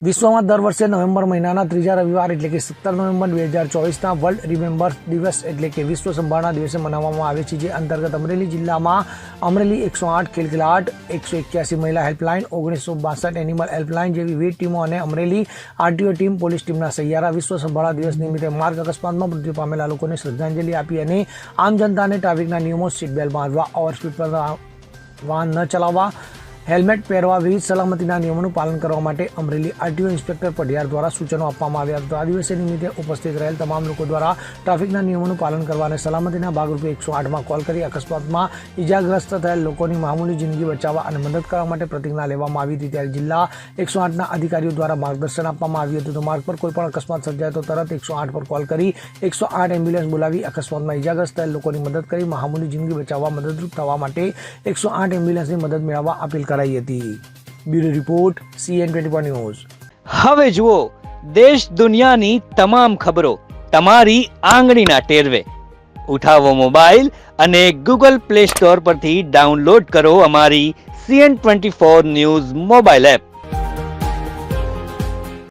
વિશ્વમાં દર વર્ષે નવેમ્બર મહિનાના ત્રીજા રવિવાર એટલે કે 17 નવેમ્બર 2024ના વર્લ્ડ રિમેમ્બર્સ દિવસ એટલે કે વિશ્વ સંભાળના દિવસે મનાવવામાં આવે છે, જે અંતર્ગત અમરેલી જિલ્લામાં અમરેલી 108 ખિલખિલાટ, 181 મહિલા હેલ્પલાઇન, 1962 એનિમલ હેલ્પલાઇન જેવી વિવિધ ટીમો અને અમરેલી આરટીઓ ટીમ, પોલીસ ટીમના સહિયારા વિશ્વ સંભાળના દિવસ નિમિત્તે માર્ગ અકસ્માતમાં મૃત્યુ પામેલા લોકોને શ્રદ્ધાંજલિ આપી અને આમ જનતાને ટ્રાફિકના નિયમો, સીટ બેલ્ટ બાંધવા, ઓવરસ્પીડ પર વાહન ન ચલાવવા, હેલ્મેટ પહેરવા, વિવિધ સલામતીના નિયમોનું પાલન કરવા માટે અમરેલી આરટીઓ ઇન્સ્પેક્ટર પઢિયાર દ્વારા સૂચનો આપવામાં આવ્યા હતા. આ દિવસે નિમિત્તે ઉપસ્થિત રહેલ તમામ લોકો દ્વારા ટ્રાફિકના નિયમોનું પાલન કરવા અને સલામતીના ભાગરૂપે 108માં કોલ કરી અકસ્માતમાં ઇજાગ્રસ્ત થયેલ લોકોની મામૂલી જિંદગી બચાવવા અને મદદ કરવા માટે પ્રતિજ્ઞા લેવામાં આવી હતી. ત્યારે જિલ્લા 108ના અધિકારીઓ દ્વારા માર્ગદર્શન આપવામાં આવ્યું હતું. તો માર્ગ પર કોઈ પણ અકસ્માત સર્જાય તો તરત 108 પર કોલ કરી 108 એમ્બ્યુલન્સ બોલાવી અકસ્માતમાં ઇજાગ્રસ્ત થયેલ લોકોની મદદ કરી મામૂલી જિંદગી બચાવવા મદદરૂપ થવા માટે 108 એમ્બ્યુલન્સની મદદ મેળવવા અપીલ કરાઈ હતી. Bureau report CN24 news. હવે જુઓ દેશ દુનિયાની તમામ ખબરો તમારી આંગળીના ટેરવે. ઉઠાવો મોબાઈલ અને Google Play Store પરથી ડાઉનલોડ કરો અમારી CN24 ન્યૂઝ મોબાઈલ એપ.